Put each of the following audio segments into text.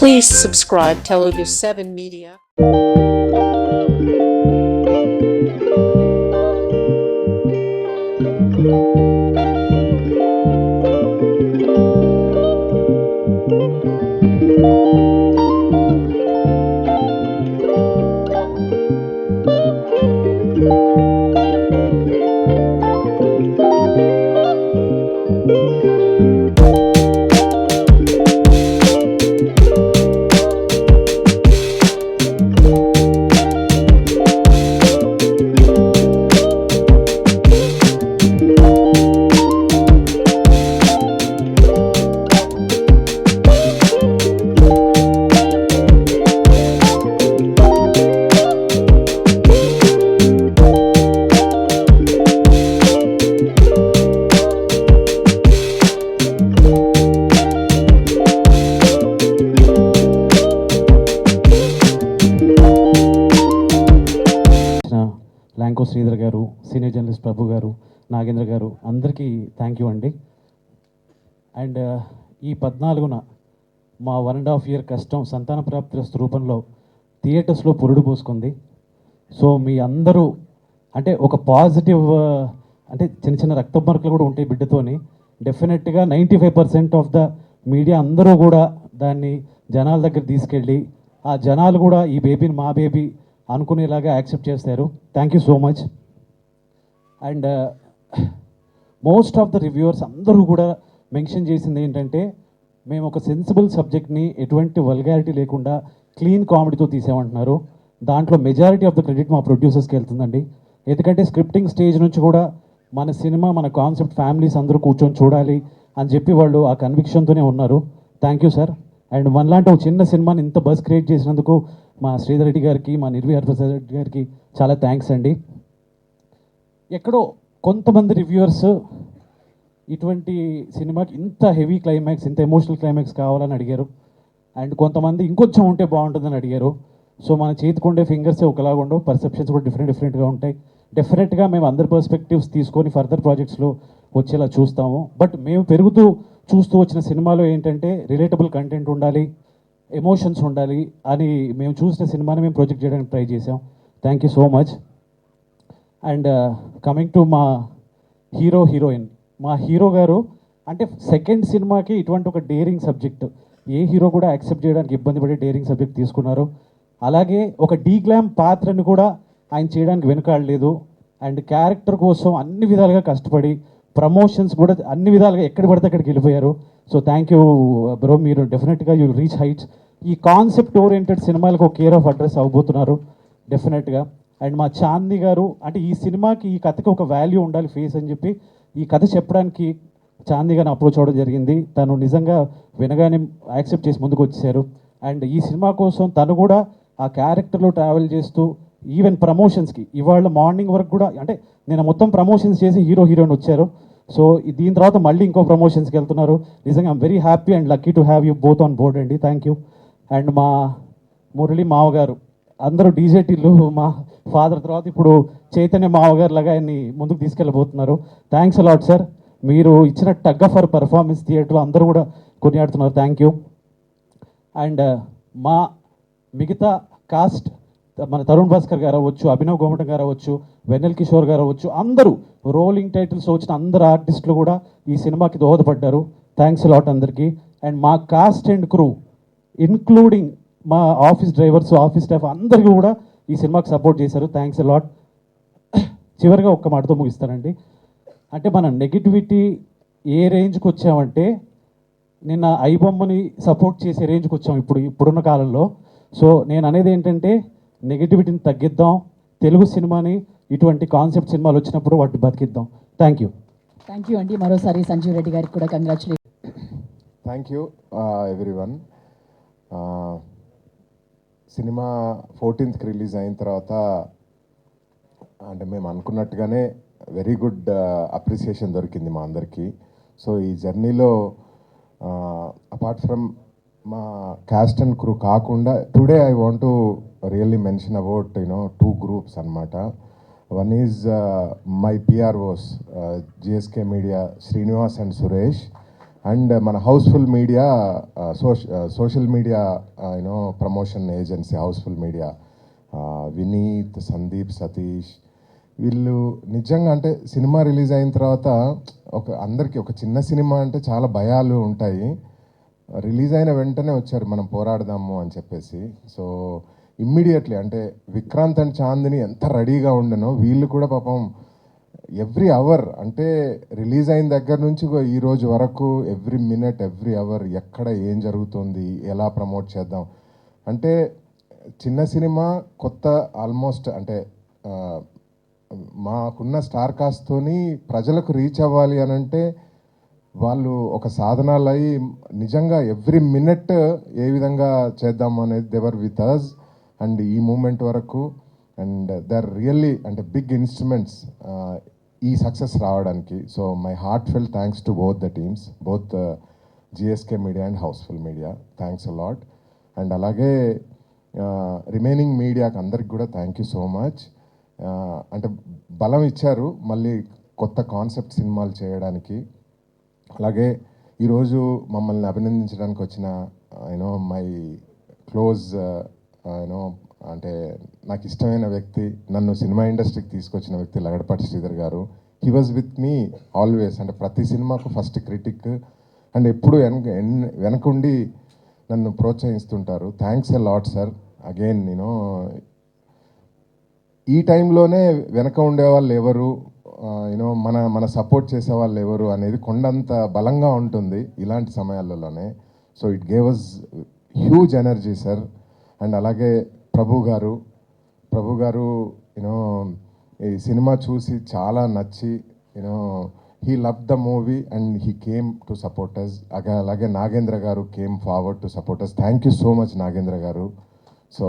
Please subscribe Telugu 7 Media. Lanco Sridhar గారు, senior journalist ప్రభు గారు, నాగేంద్ర గారు అందరికీ థ్యాంక్ యూ అండి. అండ్ ఈ 14న మా 1.5 year కష్టం సంతాన ప్రాప్తి రూపంలో థియేటర్స్లో పురుడు పోసుకుంది. సో మీ అందరూ అంటే ఒక పాజిటివ్ అంటే చిన్న చిన్న రక్త మార్కులు కూడా ఉంటాయి బిడ్డతోని. డెఫినెట్గా 95% ఆఫ్ ద మీడియా అందరూ కూడా దాన్ని జనాల దగ్గర తీసుకెళ్ళి ఆ జనాలు కూడా ఈ బేబీని మా బేబీ అనుకునేలాగా యాక్సెప్ట్ చేస్తారు. Thank you so much. And most of the reviewers అందరూ కూడా మెన్షన్ చేసింది ఏంటంటే మేము ఒక సెన్సిబుల్ సబ్జెక్ట్ని ఎటువంటి వల్గారిటీ లేకుండా క్లీన్ కామెడీతో తీసామంటున్నారు. దాంట్లో మెజారిటీ ఆఫ్ ద క్రెడిట్ మా ప్రొడ్యూసర్స్కి వెళ్తుందండి. ఎందుకంటే స్క్రిప్టింగ్ స్టేజ్ నుంచి కూడా మన సినిమా మన కాన్సెప్ట్ ఫ్యామిలీస్ అందరూ కూర్చొని చూడాలి అని చెప్పి వాళ్ళు ఆ కన్విక్షన్తోనే ఉన్నారు. Thank you sir. అండ్ మనలాంటి ఒక చిన్న సినిమాని ఇంత బస్ క్రియేట్ చేసినందుకు మా శ్రీధర్ రెడ్డి గారికి, మా నిర్వి ప్రసాద్ రెడ్డి గారికి చాలా థ్యాంక్స్ అండి. ఎక్కడో కొంతమంది రివ్యూవర్స్ ఇటువంటి సినిమాకి ఇంత హెవీ క్లైమాక్స్, ఇంత ఎమోషనల్ క్లైమాక్స్ కావాలని అడిగారు. అండ్ కొంతమంది ఇంకొంచెం ఉంటే బాగుంటుందని అడిగారు. సో మన చేతికుండే ఫింగర్స్ ఒకలాగా ఉండవు, పర్సెప్షన్స్ కూడా డిఫరెంట్గా ఉంటాయి. డెఫినెట్గా మేము అందరి పర్స్పెక్టివ్స్ తీసుకొని ఫర్దర్ ప్రాజెక్ట్స్లో వచ్చేలా చూస్తాము. బట్ మేము చూస్తూ వచ్చిన సినిమాలో ఏంటంటే రిలేటబుల్ కంటెంట్ ఉండాలి, ఎమోషన్స్ ఉండాలి అని మేము చూసిన సినిమాని మేము ప్రొజెక్ట్ చేయడానికి ట్రై చేసాం. Thank you so much. And coming to మా హీరోయిన్, మా హీరో గారు అంటే సెకండ్ సినిమాకి ఇటువంటి ఒక డేరింగ్ సబ్జెక్ట్ ఏ హీరో కూడా యాక్సెప్ట్ చేయడానికి ఇబ్బంది పడే డేరింగ్ సబ్జెక్ట్ తీసుకున్నారు. అలాగే ఒక డీగ్లామ్ పాత్రని కూడా ఆయన చేయడానికి వెనుకాడలేదు. అండ్ క్యారెక్టర్ కోసం అన్ని విధాలుగా కష్టపడి ప్రమోషన్స్ కూడా అన్ని విధాలుగా ఎక్కడ పడితే అక్కడికి వెళ్ళిపోయారు. సో థ్యాంక్ యూ బ్రో, మీరు డెఫినెట్గా యూ విల్ రీచ్ హైట్స్. ఈ కాన్సెప్ట్ ఓరియంటెడ్ సినిమాలకు ఒక కేర్ ఆఫ్ అడ్రస్ అవ్వబోతున్నారు డెఫినెట్గా. అండ్ మా చాందీ గారు అంటే ఈ సినిమాకి ఈ కథకి ఒక వాల్యూ ఉండాలి ఫేస్ అని చెప్పి ఈ కథ చెప్పడానికి చాందీ గారిని అప్రోచ్ అవ్వడం జరిగింది. తను నిజంగా వినగానే యాక్సెప్ట్ చేసి ముందుకు వచ్చేసారు. అండ్ ఈ సినిమా కోసం తను కూడా ఆ క్యారెక్టర్లో ట్రావెల్ చేస్తూ ఈవెన్ ప్రమోషన్స్కి ఇవాళ మార్నింగ్ వరకు కూడా అంటే నేను మొత్తం ప్రమోషన్స్ చేసి హీరోయిన్ వచ్చారు. సో దీని తర్వాత మళ్ళీ ఇంకో ప్రమోషన్స్కి వెళ్తున్నారు. నిజంగా I'm very happy and lucky to have you both on board అండి. Thank you. అండ్ మా మురళి మావగారు అందరూ డీజేటీలు మా ఫాదర్ తర్వాత ఇప్పుడు చైతన్య మావగారు లాగా ఆయన్ని ముందుకు తీసుకెళ్ళబోతున్నారు. Thanks a lot sir. మీరు ఇచ్చిన టగ్ ఫర్ పర్ఫార్మెన్స్ థియేటర్లో అందరూ కూడా కొనియాడుతున్నారు. Thank you. అండ్ మా మిగతా కాస్ట్ మన తరుణ్ భాస్కర్ గారు అవ్వచ్చు, అభినవ్ గోమటం గారు అవ్వచ్చు, వెన్నెల్ కిషోర్ గారు అవ్వచ్చు, అందరూ రోలింగ్ టైటిల్స్ వచ్చిన అందరు ఆర్టిస్టులు కూడా ఈ సినిమాకి దోహదపడ్డారు. థ్యాంక్స్ లాట్ అందరికీ. అండ్ మా కాస్ట్ అండ్ క్రూ ఇన్క్లూడింగ్ మా ఆఫీస్ డ్రైవర్స్, ఆఫీస్ స్టాఫ్ అందరికీ కూడా ఈ సినిమాకి సపోర్ట్ చేశారు. Thanks lot. చివరిగా ఒక్క మాటతో ముగిస్తానండి. అంటే మన నెగిటివిటీ ఏ రేంజ్కి వచ్చామంటే నిన్న ఐబొమ్మని సపోర్ట్ చేసే రేంజ్కి వచ్చాం ఇప్పుడున్న కాలంలో. సో నేను అనేది ఏంటంటే నెగిటివిటీని తగ్గిద్దాం, తెలుగు సినిమాని ఇటువంటి కాన్సెప్ట్ సినిమాలు వచ్చినప్పుడు వాటిని బతికిద్దాం. Thank you. థ్యాంక్ యూ అండి. మరోసారి సంజీవ్ రెడ్డి గారికి కూడా కంగ్రాచులేషన్. Thank you everyone. సినిమా 14th రిలీజ్ అయిన తర్వాత అంటే మేము అనుకున్నట్టుగానే వెరీ గుడ్ అప్రిసియేషన్ దొరికింది మా అందరికీ. సో ఈ జర్నీలో అపార్ట్ ఫ్రమ్ మా క్యాస్ట్ అండ్ క్రూ కాకుండా today I want to really mention about 2 groups అనమాట. One is my PROs, GSK media, Srinivas and Suresh. And మన housefull media social media you know promotion agency housefull media, Vineeth, Sandeep, Satish, వీళ్ళు నిజంగా అంటే cinema release అయిన తర్వాత అందరికీ ఒక చిన్న సినిమా అంటే చాలా భయాలు ఉంటాయి. రిలీజ్ అయిన వెంటనే వచ్చారు మనం పోరాడదాము అని చెప్పేసి. సో ఇమ్మీడియట్లీ అంటే విక్రాంత్ అండ్ చాందిని ఎంత రెడీగా ఉండనో వీళ్ళు కూడా పాపం ఎవ్రీ అవర్ అంటే రిలీజ్ అయిన దగ్గర నుంచి ఈ రోజు వరకు ఎవ్రీ మినిట్ ఎవ్రీ అవర్ ఎక్కడ ఏం జరుగుతుంది, ఎలా ప్రమోట్ చేద్దాం అంటే చిన్న సినిమా కొత్త ఆల్మోస్ట్ అంటే మాకున్న స్టార్ కాస్ట్తోని ప్రజలకు రీచ్ అవ్వాలి అని అంటే వాళ్ళు ఒక సాధనాలు అయి నిజంగా ఎవ్రీ మినిట్ ఏ విధంగా చేద్దాం అనేది దేవర్ విత్ అస్ అండ్ ఈ మూమెంట్ వరకు అండ్ దే ఆర్ రియల్లీ అంటే బిగ్ ఇన్స్ట్రుమెంట్స్ ఈ సక్సెస్ రావడానికి. So my heartfelt thanks to both the teams, both GSK Media and Housefull Media, thanks a lot. And అలాగే remaining మీడియాకి అందరికి కూడా thank you so much. అంటే బలం ఇచ్చారు మళ్ళీ కొత్త కాన్సెప్ట్ సినిమాలు చేయడానికి. అలాగే ఈరోజు మమ్మల్ని అభినందించడానికి వచ్చిన యూనో మై క్లోజ్ యూనో అంటే నాకు ఇష్టమైన వ్యక్తి, నన్ను సినిమా ఇండస్ట్రీకి తీసుకొచ్చిన వ్యక్తి లగడపాటి శ్రీధర్ గారు. He was with me always, అంటే ప్రతి సినిమాకు ఫస్ట్ క్రిటిక్ అండ్ ఎప్పుడు వెనకుండి నన్ను ప్రోత్సహిస్తుంటారు. Thanks a lot sir. Again నేను ఈ టైంలోనే వెనక ఉండేవాళ్ళు ఎవరు, యూనో మన సపోర్ట్ చేసే వాళ్ళు ఎవరు అనేది కొండంత బలంగా ఉంటుంది ఇలాంటి సమయాలలోనే. So it gave us huge energy sir. And అలాగే ప్రభు గారు యూనో ఈ సినిమా చూసి చాలా నచ్చి you know he love the movie and he came to support us. అలాగే నాగేంద్ర గారు came forward to support us. Thank you so much Nagendra గారు. So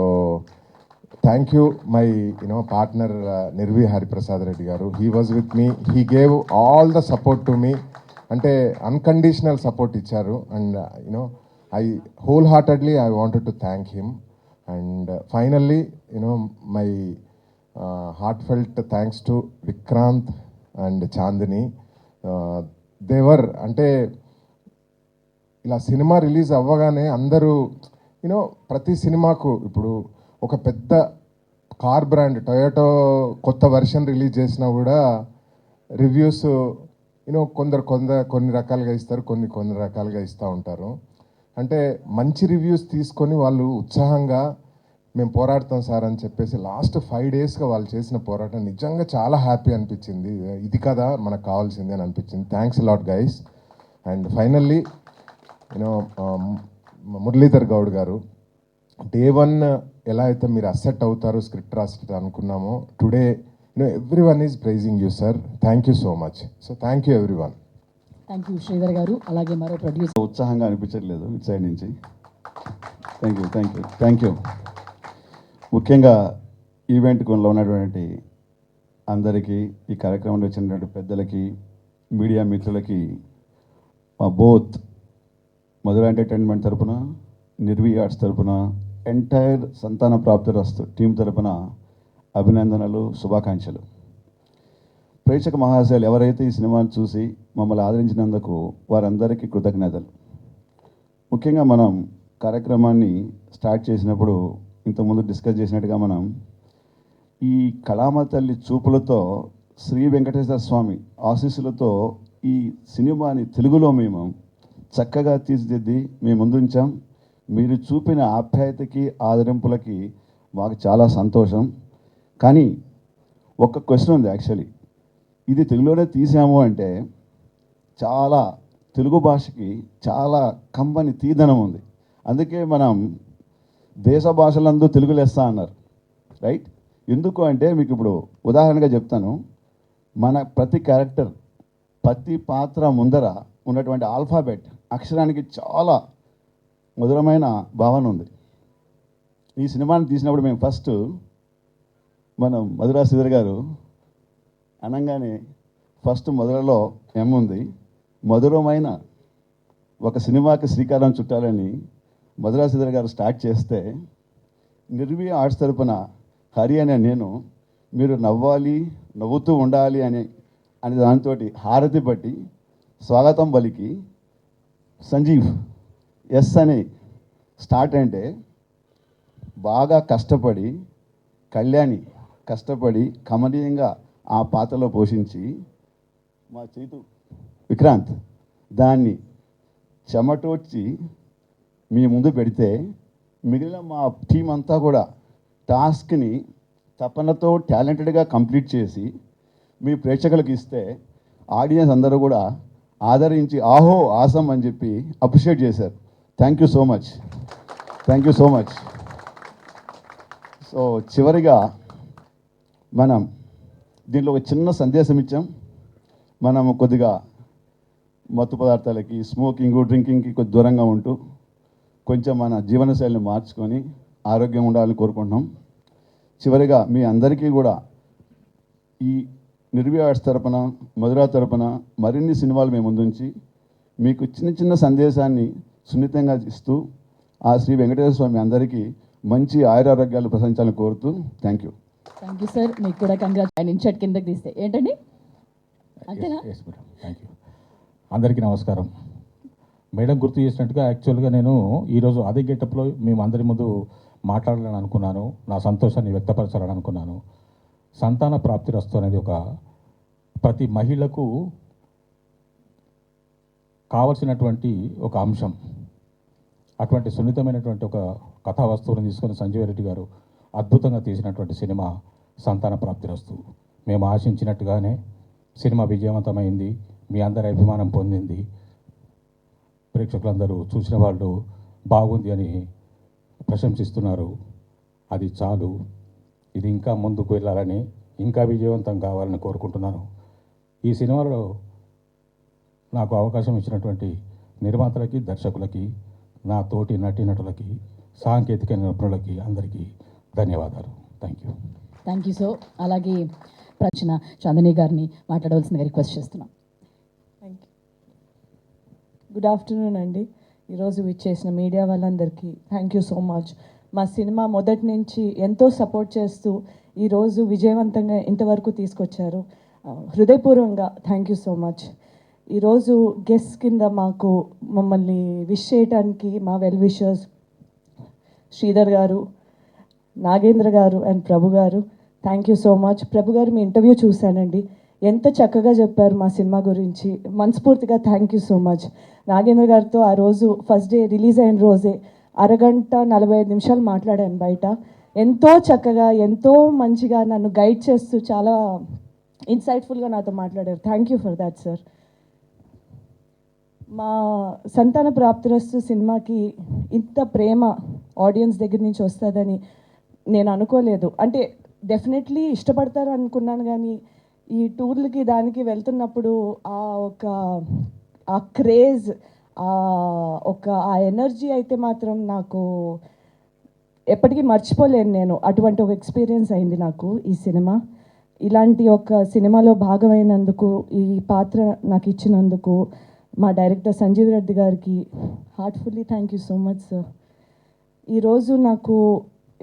thank you my you know partner Nirvi Hariprasad Reddy గారు. He was with me, he gave all the support to me, అంటే unconditional support ఇచ్చారు. And you know I whole heartedly I wanted to thank him. And finally you know my heart felt thanks to Vikrant and Chandini. దేవర్ అంటే ఇలా cinema release అవ్వగానే అందరూ you know ప్రతి సినిమాకు ఇప్పుడు ఒక పెద్ద కార్ బ్రాండ్ టొయోటో కొత్త వెర్షన్ రిలీజ్ చేసినా కూడా రివ్యూస్ యూనో కొన్ని రకాలుగా ఇస్తారు, కొన్ని రకాలుగా ఇస్తూ ఉంటారు. అంటే మంచి రివ్యూస్ తీసుకొని వాళ్ళు ఉత్సాహంగా మేము పోరాడతాం సార్ అని చెప్పేసి లాస్ట్ 5 daysగా వాళ్ళు చేసిన పోరాటం నిజంగా చాలా హ్యాపీ అనిపించింది. ఇది కదా మనకు కావాల్సింది అని అనిపించింది. Thanks lot guys. And finally you know Muralidhar Goud గారు, డే 1 ఎలా అయితే మీరు అసెట్ అవుతారో స్క్రిప్ట్ రాసి అనుకున్నామో today you know every one is praising you sir. Thank you so much. So thank you every one. Thank you Sridhar గారు. అలాగే మరో ప్రొడ్యూసర్ ఉత్సాహంగా అనిపించట్లేదు ఇటు సైడ్ నుంచి. Thank you. ముఖ్యంగా ఈవెంట్కు ఉన్నటువంటి అందరికీ, ఈ కార్యక్రమంలో వచ్చినటువంటి పెద్దలకి, మీడియా మిత్రులకి మా బోత్ మధుర ఎంటర్టైన్మెంట్ తరపున, నిర్వి ఆర్ట్స్ తరపున, ఎంటైర్ సంతాన ప్రాప్తిరస్తు టీం తరపున అభినందనలు, శుభాకాంక్షలు. ప్రేక్షక మహాశయాలు ఎవరైతే ఈ సినిమాను చూసి మమ్మల్ని ఆదరించినందుకు వారందరికీ కృతజ్ఞతలు. ముఖ్యంగా మనం కార్యక్రమాన్ని స్టార్ట్ చేసినప్పుడు ఇంతకుముందు డిస్కస్ చేసినట్టుగా మనం ఈ కళామ తల్లి చూపులతో, శ్రీ వెంకటేశ్వర స్వామి ఆశీస్సులతో ఈ సినిమాని తెలుగులో మేము చక్కగా తీర్చిదిద్ది మేము ముందుంచాం. మీరు చూపిన ఆప్యాయతకి, ఆదరింపులకి మాకు చాలా సంతోషం. కానీ ఒక్క క్వశ్చన్ ఉంది. యాక్చువల్లీ ఇది తెలుగులోనే తీసాము అంటే చాలా తెలుగు భాషకి చాలా కంబని తీదనం ఉంది. అందుకే మనం దేశ భాషలందు తెలుగు లెస్స అన్నారు, రైట్? ఎందుకు అంటే మీకు ఇప్పుడు ఉదాహరణగా చెప్తాను. మన ప్రతి క్యారెక్టర్, ప్రతి పాత్ర ముందర ఉన్నటువంటి ఆల్ఫాబెట్ అక్షరానికి చాలా మధురమైన భావన ఉంది. ఈ సినిమాని తీసినప్పుడు మేము ఫస్ట్ మనం మధురా శ్రీధర్ గారు అనగానే ఫస్ట్ మధురలో ఎం ఉంది. మధురమైన ఒక సినిమాకి శ్రీకారం చుట్టాలని మధురా శ్రీధర్ గారు స్టార్ట్ చేస్తే, నిర్వి ఆర్ట్స్ తరపున హరి అనే నేను మీరు నవ్వాలి, నవ్వుతూ ఉండాలి అనే దాంతో హారతి పట్టి స్వాగతం పలికి సంజీవ్ ఎస్ అని స్టార్ట్ అంటే బాగా కష్టపడి కళ్యాణి కష్టపడి కమనీయంగా ఆ పాత్రలో పోషించి మా చైతు విక్రాంత్ దాన్ని చెమటోడ్చి మీ ముందు పెడితే మిగిలిన మా టీం అంతా కూడా టాస్క్ని తపనతో టాలెంటెడ్గా కంప్లీట్ చేసి మీ ప్రేక్షకులకు ఇస్తే ఆడియన్స్ అందరూ కూడా ఆదరించి ఆహో ఆసం అని చెప్పి అప్రిషియేట్ చేశారు. Thank you so much, thank you so much. So చివరిగా మనం దీంట్లో ఒక చిన్న సందేశం ఇచ్చాం. మనం కొద్దిగా మత్తు పదార్థాలకి, స్మోకింగ్, డ్రింకింగ్కి కొద్ది దూరంగా ఉంటూ కొంచెం మన జీవనశైలిని మార్చుకొని ఆరోగ్యం ఉండాలని కోరుకుంటున్నాం. చివరిగా మీ అందరికీ కూడా ఈ నిర్భయ ఆర్ట్స్ తరపున, మధురా తరపున మరిన్ని సినిమాలు మేము ముందుంచి మీకు చిన్న చిన్న సందేశాన్ని సున్నితంగా ఇస్తూ ఆ శ్రీ వెంకటేశ్వర స్వామి అందరికీ మంచి ఆయురారోగ్యాలు ప్రశంసాలను కోరుతూ థ్యాంక్ యూ సార్. మీకు కూడా కంగ్రాట్స్. ఆయన ఇన్షర్ట్ కిందకి తీస్తే ఏంటండి, అంతేనా? Thank you. అందరికీ నమస్కారం. మేడం గుర్తు చేసినట్టుగా యాక్చువల్గా నేను ఈరోజు అదే గెటప్లో మేము అందరి ముందు మాట్లాడాలని అనుకున్నాను, నా సంతోషాన్ని వ్యక్తపరచాలని అనుకున్నాను. సంతాన ప్రాప్తిరస్తు అనేది ఒక ప్రతి మహిళకు కావలసినటువంటి ఒక అంశం. అటువంటి సున్నితమైనటువంటి ఒక కథా వస్తువుని తీసుకొని సంజీవ్ రెడ్డి గారు అద్భుతంగా తీసినటువంటి సినిమా సంతాన ప్రాప్తిరస్తు. మేము ఆశించినట్టుగానే సినిమా విజయవంతమైంది, మీ అందరి అభిమానం పొందింది. ప్రేక్షకులందరూ చూసిన వాళ్ళు బాగుంది అని ప్రశంసిస్తున్నారు. అది చాలు, ఇది ఇంకా ముందుకు వెళ్ళాలని, ఇంకా విజయవంతం కావాలని కోరుకుంటున్నాను. ఈ సినిమాలో నాకు అవకాశం ఇచ్చినటువంటి నిర్మాతలకి, దర్శకులకి, నా తోటి నటీనటులకి, సాంకేతిక నిపుణులకి అందరికీ ధన్యవాదాలు. Thank you so. అలాగే ప్రచన చాందిని గారిని మాట్లాడవలసిందిగా రిక్వెస్ట్ చేస్తున్నాం. Thank you. గుడ్ ఆఫ్టర్నూన్ అండి. ఈరోజు విచ్చేసిన మీడియా వాళ్ళందరికీ థ్యాంక్ యూ సో మచ్. మా సినిమా మొదటి నుంచి ఎంతో సపోర్ట్ చేస్తూ ఈరోజు విజయవంతంగా ఇంతవరకు తీసుకొచ్చారు. హృదయపూర్వకంగా థ్యాంక్ యూ సో మచ్. ఈరోజు గెస్ట్ కింద మమ్మల్ని విష్ చేయడానికి మా వెల్ విషర్స్ శ్రీధర్ గారు, నాగేంద్ర గారు అండ్ ప్రభు గారు, థ్యాంక్ యూ సో మచ్. ప్రభు గారు మీ ఇంటర్వ్యూ చూశానండి, ఎంత చక్కగా చెప్పారు మా సినిమా గురించి. మనస్ఫూర్తిగా thank you so much. Nagendra గారితో ఆ రోజు ఫస్ట్ డే రిలీజ్ అయిన రోజే 1:45 నిమిషాలు మాట్లాడాను బయట. ఎంతో చక్కగా, ఎంతో మంచిగా నన్ను గైడ్ చేస్తూ చాలా ఇన్సైట్ఫుల్గా నాతో మాట్లాడారు. Thank you for that sir. మా సంతాన ప్రాప్తిరస్తు సినిమాకి ఇంత ప్రేమ ఆడియన్స్ దగ్గర నుంచి వస్తుందని నేను అనుకోలేదు. అంటే డెఫినెట్లీ ఇష్టపడతారు అనుకున్నాను, కానీ ఈ టూర్లకి దానికి వెళ్తున్నప్పుడు ఆ క్రేజ్, ఆ ఎనర్జీ అయితే మాత్రం నాకు ఎప్పటికీ మర్చిపోలేను. నేను అటువంటి ఒక ఎక్స్పీరియన్స్ అయింది నాకు ఈ సినిమా. ఇలాంటి ఒక సినిమాలో భాగమైనందుకు, ఈ పాత్ర నాకు ఇచ్చినందుకు మా డైరెక్టర్ సంజీవ్ రెడ్డి గారికి heartfully thank you so much sir. ఈరోజు నాకు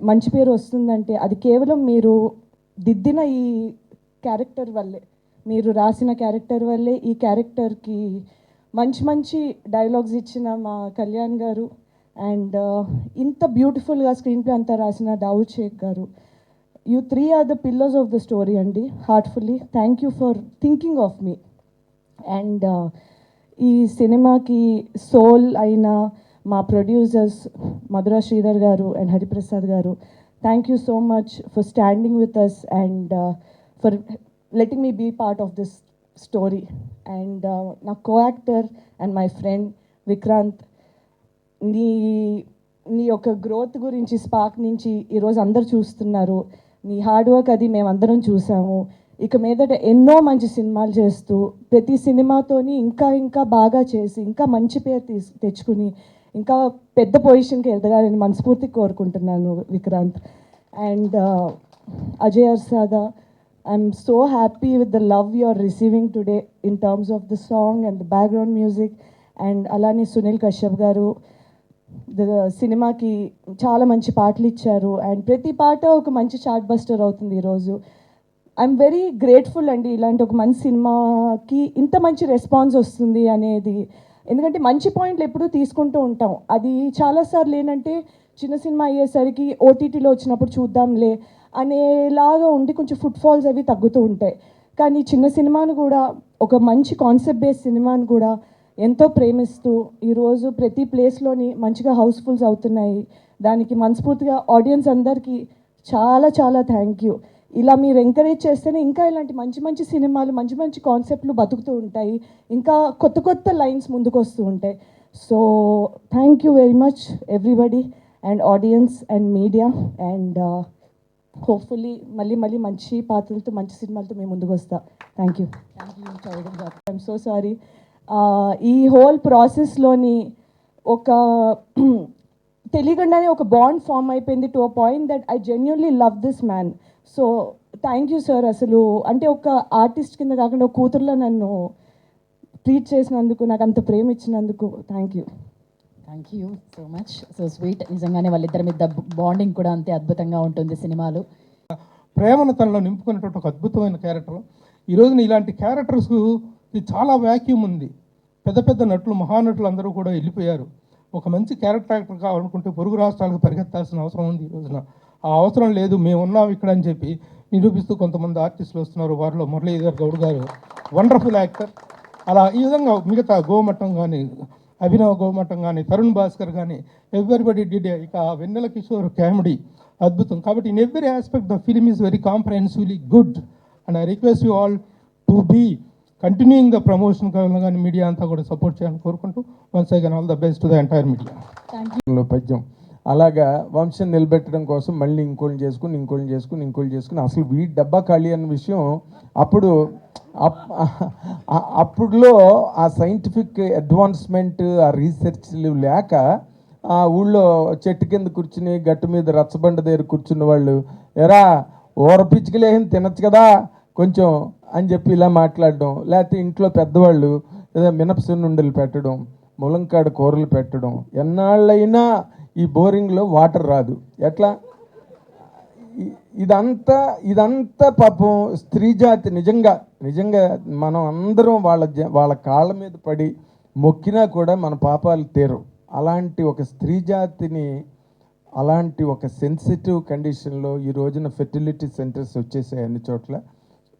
మంచి పేరు వస్తుందంటే అది కేవలం మీరు దిద్దిన ఈ క్యారెక్టర్ వల్లే, మీరు రాసిన క్యారెక్టర్ వల్లే ఈ క్యారెక్టర్కి మంచి మంచి డైలాగ్స్ ఇచ్చిన మా కళ్యాణ్ గారు అండ్ ఇంత బ్యూటిఫుల్గా స్క్రీన్ ప్లే అంతా రాసిన దావుద్ షేక్ గారు. You 3 are the pillars of the story అండి. Heartfully thank you for thinking of me. And ఈ సినిమాకి సోల్ అయిన మా ప్రొడ్యూసర్స్ మధురా శ్రీధర్ గారు అండ్ హరిప్రసాద్ గారు, thank you so much for standing with us and for letting me be part of this story. And నా co actor and my friend Vikrant, నీ యొక్క growth గురించి స్పార్క్ నుంచి ఈరోజు అందరు చూస్తున్నారు. నీ హార్డ్ వర్క్ అది మేమందరం చూసాము. ఇక మీదట ఎన్నో మంచి సినిమాలు చేస్తూ ప్రతి సినిమాతోని ఇంకా ఇంకా బాగా చేసి ఇంకా మంచి పేరు తెచ్చుకుని ఇంకా పెద్ద పొజిషన్కి ఎదగాలని మనస్ఫూర్తిగా కోరుకుంటున్నాను Vikrant. And Ajay Arsada, I'm so happy with the love you are receiving today in terms of the song and the background music. And అలానే సునీల్ కశ్యప్ గారు సినిమాకి చాలా మంచి పాటలు ఇచ్చారు అండ్ ప్రతి పాట ఒక మంచి చార్ట్ బస్టర్ అవుతుంది ఈరోజు. ఐఎమ్ వెరీ గ్రేట్ఫుల్ అండి, ఇలాంటి ఒక మంచి సినిమాకి ఇంత మంచి రెస్పాన్స్ వస్తుంది అనేది ఎందుకంటే మంచి పాయింట్లు ఎప్పుడూ తీసుకుంటూ ఉంటాం. అది చాలాసార్లు ఏంటంటే చిన్న సినిమా అయ్యేసరికి ఓటీటీలో వచ్చినప్పుడు చూద్దాంలే అనేలాగా ఉండి కొంచెం ఫుట్ఫాల్స్ అవి తగ్గుతూ ఉంటాయి. కానీ చిన్న సినిమాను కూడా ఒక మంచి కాన్సెప్ట్ బేస్ సినిమాను కూడా ఎంతో ప్రేమిస్తూ ఈరోజు ప్రతి ప్లేస్లోని మంచిగా హౌస్ఫుల్స్ అవుతున్నాయి. దానికి మనస్ఫూర్తిగా ఆడియన్స్ అందరికీ చాలా చాలా థ్యాంక్ యూ. ఇలా మీరు ఎంకరేజ్ చేస్తేనే ఇంకా ఇలాంటి మంచి మంచి సినిమాలు మంచి మంచి కాన్సెప్ట్లు బతుకుతూ ఉంటాయి, ఇంకా కొత్త కొత్త లైన్స్ ముందుకు వస్తూ ఉంటాయి. So thank you very much everybody and audience and media and hopefully మళ్ళీ మళ్ళీ మంచి పాత్రలతో మంచి సినిమాలతో మేము ముందుకు వస్తాం. Thank you. I'm so sorry. ఈ హోల్ ప్రాసెస్లోని ఒక తెలియకుండానే ఒక బాండ్ ఫామ్ అయిపోయింది to a point that I genuinely love this man. So thank you sir. అసలు అంటే ఒక ఆర్టిస్ట్ కింద కాకుండా ఒక కూతురులో నన్ను ట్రీట్ చేసినందుకు, నాకు అంత ప్రేమ ఇచ్చినందుకు thank you. Thank you so much. So sweet. నిజంగానే వాళ్ళిద్దరి మీద బాండింగ్ కూడా అంతే అద్భుతంగా ఉంటుంది సినిమాలు. ప్రేమను తనలో నింపుకున్నటువంటి ఒక అద్భుతమైన క్యారెక్టర్. ఈ రోజున ఇలాంటి క్యారెక్టర్స్ చాలా వ్యాక్యూమ్ ఉంది. పెద్ద పెద్ద నటులు, మహానటులు అందరూ కూడా వెళ్ళిపోయారు. ఒక మంచి క్యారెక్టర్ యాక్టర్ కావాలనుకుంటే పొరుగు రాష్ట్రాలకు పరిగెత్తాల్సిన అవసరం ఉంది. ఈ రోజున ఆ అవసరం లేదు, మేము ఉన్నాం ఇక్కడ అని చెప్పి నిరూపిస్తూ కొంతమంది ఆర్టిస్టులు వస్తున్నారు. వారిలో మురళీధర్ గౌడ్ గారు వండర్ఫుల్ యాక్టర్. అలా ఈ విధంగా మిగతా గోమట్టం కానీ, అభినవ్ గోమట్టం కానీ, తరుణ్ భాస్కర్ కానీ, ఎవ్రీబడి డిడ్. ఇక వెన్నెల కిషోర్ కామెడీ అద్భుతం. కాబట్టి in every aspect the film is very comprehensively good and I request you all to be continuing the promotion కానీ మీడియా అంతా కూడా సపోర్ట్ చేయాలని కోరుకుంటూ once again all the best to the entire media. పద్యం అలాగా వంశం నిలబెట్టడం కోసం మళ్ళీ ఇంకోళ్ళు చేసుకుని అసలు వీడి డబ్బా ఖాళీ అన్న విషయం అప్పుడులో ఆ సైంటిఫిక్ అడ్వాన్స్మెంట్, ఆ రీసెర్చ్లు లేక ఆ ఊళ్ళో చెట్టు కింద కూర్చుని గట్టు మీద రచ్చబండ దగ్గర కూర్చున్న వాళ్ళు, ఎరా ఊర పిచ్చుకలేని తినచ్చు కదా కొంచెం అని చెప్పి ఇలా మాట్లాడడం, లేకపోతే ఇంట్లో పెద్దవాళ్ళు ఏదో మినపసున్నుండలు పెట్టడం, ములంకాడ కూరలు పెట్టడం. ఎన్నాళ్ళైనా ఈ బోరింగ్లో వాటర్ రాదు, ఎట్లా? ఇదంతా పాపం స్త్రీ జాతి నిజంగా మనం అందరం వాళ్ళ కాళ్ళ మీద పడి మొక్కినా కూడా మన పాపాలు తీరు. అలాంటి ఒక స్త్రీ జాతిని అలాంటి ఒక సెన్సిటివ్ కండిషన్లో ఈ రోజున ఫెర్టిలిటీ సెంటర్స్ వచ్చేసాయి అన్ని చోట్ల.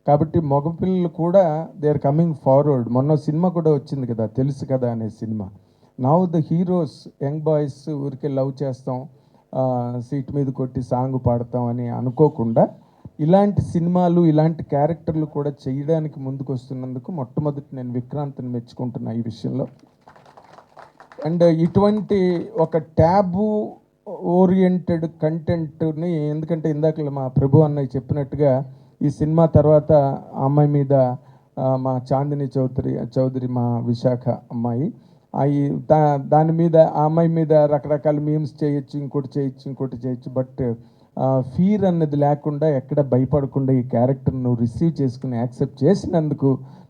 కాబట్టి మగపిల్లలు కూడా దే ఆర్ కమింగ్ ఫార్వర్డ్. మొన్న సినిమా కూడా వచ్చింది కదా, తెలుసు కదా అనే cinema. Now the heroes, young boys ఊరికే లవ్ చేస్తాం, సీట్ మీద కొట్టి సాంగ్ పాడతాం అని అనుకోకుండా ఇలాంటి సినిమాలు, ఇలాంటి క్యారెక్టర్లు కూడా చేయడానికి ముందుకు వస్తున్నందుకు మొట్టమొదటి నేను విక్రాంత్ని మెచ్చుకుంటున్నా ఈ విషయంలో. అండ్ ఇటువంటి ఒక ట్యాబు ఓరియంటెడ్ కంటెంట్ని, ఎందుకంటే ఇందాక మా ప్రభు అన్నయ్య చెప్పినట్టుగా ఈ సినిమా తర్వాత ఆ అమ్మాయి మీద మా చాందిని చౌదరి మా విశాఖ అమ్మాయి దాని మీద ఆ అమ్మాయి మీద రకరకాల మీమ్స్ చేయొచ్చు, ఇంకోటి చేయొచ్చు. బట్ ఫీర్ అన్నది లేకుండా, ఎక్కడ భయపడకుండా ఈ క్యారెక్టర్ను రిసీవ్ చేసుకుని యాక్సెప్ట్ చేసినందుకు